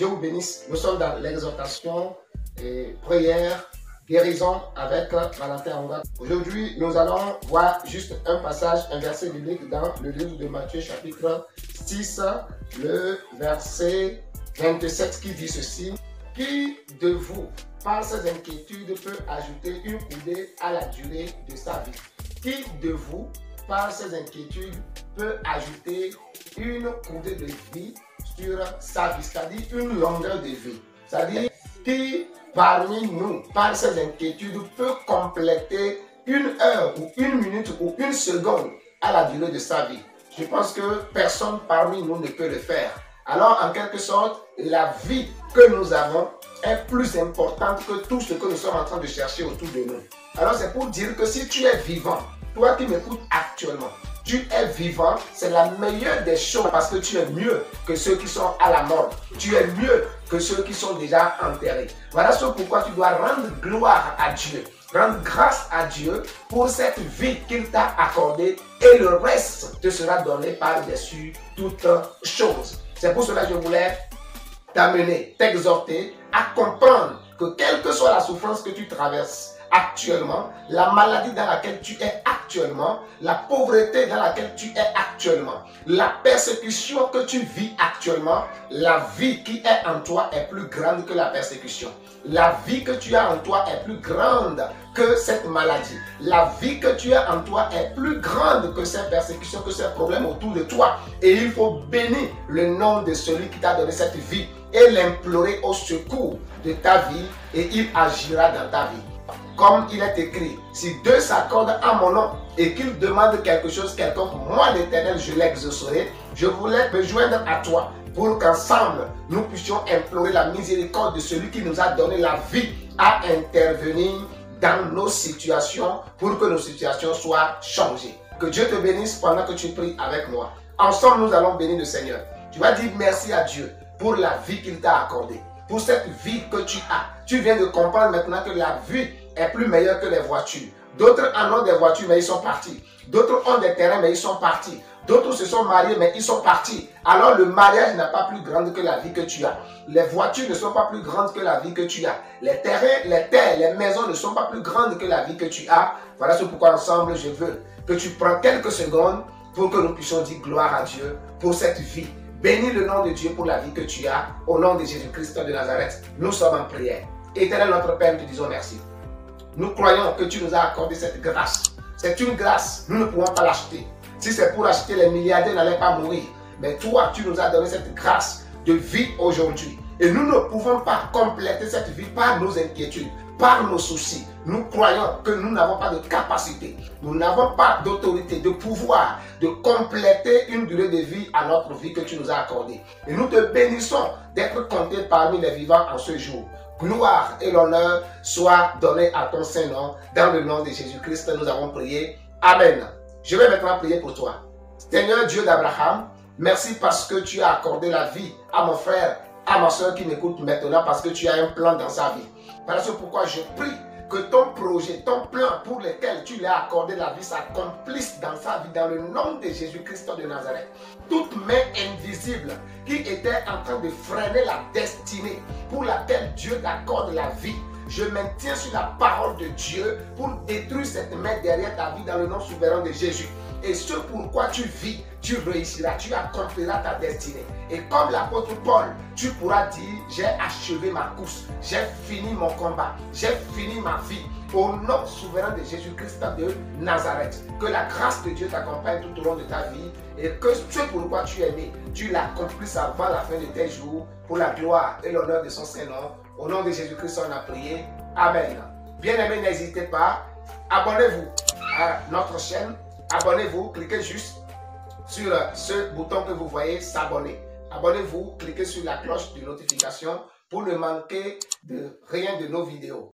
Dieu vous bénisse. Nous sommes dans l'exhortation et prière, guérison avec Valentin Onga. Aujourd'hui, nous allons voir juste un passage, un verset biblique dans le livre de Matthieu chapitre 6, le verset 27 qui dit ceci. Qui de vous, par ses inquiétudes, peut ajouter une coudée à la durée de sa vie? Qui de vous, par ses inquiétudes, peut ajouter une coudée de vie sur sa vie, c'est-à-dire une longueur de vie? C'est-à-dire qui parmi nous, par ses inquiétudes, peut compléter une heure ou une minute ou une seconde à la durée de sa vie? Je pense que personne parmi nous ne peut le faire. Alors, en quelque sorte, la vie que nous avons est plus importante que tout ce que nous sommes en train de chercher autour de nous. Alors, c'est pour dire que si tu es vivant, toi qui m'écoutes actuellement, tu es vivant, c'est la meilleure des choses parce que tu es mieux que ceux qui sont à la mort. Tu es mieux que ceux qui sont déjà enterrés. Voilà ce pourquoi tu dois rendre gloire à Dieu, rendre grâce à Dieu pour cette vie qu'il t'a accordée et le reste te sera donné par-dessus toutes choses. C'est pour cela que je voulais t'amener, t'exhorter à comprendre que quelle que soit la souffrance que tu traverses actuellement, la maladie dans laquelle tu es actuellement, la pauvreté dans laquelle tu es actuellement, la persécution que tu vis actuellement, la vie qui est en toi est plus grande que la persécution. La vie que tu as en toi est plus grande que cette maladie. La vie que tu as en toi est plus grande que ces persécutions, que ces problèmes autour de toi. Et il faut bénir le nom de celui qui t'a donné cette vie et l'implorer au secours de ta vie et il agira dans ta vie. Comme il est écrit, si deux s'accordent à mon nom et qu'ils demandent quelque chose quelconque, moi l'Éternel, je l'exaucerai. Je voulais me joindre à toi pour qu'ensemble, nous puissions implorer la miséricorde de celui qui nous a donné la vie à intervenir dans nos situations pour que nos situations soient changées. Que Dieu te bénisse pendant que tu pries avec moi. Ensemble, nous allons bénir le Seigneur. Tu vas dire merci à Dieu pour la vie qu'il t'a accordée, pour cette vie que tu as. Tu viens de comprendre maintenant que la vie est plus meilleure que les voitures. D'autres en ont des voitures, mais ils sont partis. D'autres ont des terrains, mais ils sont partis. D'autres se sont mariés, mais ils sont partis. Alors le mariage n'est pas plus grand que la vie que tu as. Les voitures ne sont pas plus grandes que la vie que tu as. Les terrains, les terres, les maisons ne sont pas plus grandes que la vie que tu as. Voilà ce pourquoi ensemble je veux que tu prends quelques secondes pour que nous puissions dire gloire à Dieu pour cette vie. Bénis le nom de Dieu pour la vie que tu as. Au nom de Jésus-Christ de Nazareth, nous sommes en prière. Éternel notre Père, nous te disons merci. Nous croyons que tu nous as accordé cette grâce. C'est une grâce, nous ne pouvons pas l'acheter. Si c'est pour acheter, les milliardaires n'allaient pas mourir. Mais toi, tu nous as donné cette grâce de vie aujourd'hui. Et nous ne pouvons pas compléter cette vie par nos inquiétudes, par nos soucis. Nous croyons que nous n'avons pas de capacité, nous n'avons pas d'autorité, de pouvoir, de compléter une durée de vie à notre vie que tu nous as accordée. Et nous te bénissons d'être comptés parmi les vivants en ce jour. Gloire et l'honneur soient donnés à ton Saint-Nom. Dans le nom de Jésus-Christ, nous avons prié. Amen. Je vais maintenant prier pour toi. Seigneur Dieu d'Abraham, merci parce que tu as accordé la vie à mon frère, à ma soeur qui m'écoute maintenant parce que tu as un plan dans sa vie. Voilà pourquoi je prie que ton projet, ton plan pour lequel tu lui as accordé la vie s'accomplisse dans sa vie, dans le nom de Jésus-Christ de Nazareth. Toute main invisible qui était en train de freiner la destinée pour laquelle Dieu t'accorde la vie, je maintiens sur la parole de Dieu pour détruire cette main derrière ta vie dans le nom souverain de Jésus. Et ce pourquoi tu vis, tu réussiras, tu accompliras ta destinée. Et comme l'apôtre Paul, tu pourras dire, j'ai achevé ma course, j'ai fini mon combat, j'ai fini ma vie. Au nom souverain de Jésus-Christ de Nazareth, que la grâce de Dieu t'accompagne tout au long de ta vie et que ce pourquoi tu es né, tu l'accomplisses avant la fin de tes jours pour la gloire et l'honneur de son Saint-Nom. Au nom de Jésus-Christ, on a prié. Amen. Bien-aimés, n'hésitez pas. Abonnez-vous à notre chaîne. Abonnez-vous. Cliquez juste sur ce bouton que vous voyez, s'abonner. Abonnez-vous. Cliquez sur la cloche de notification pour ne manquer de rien de nos vidéos.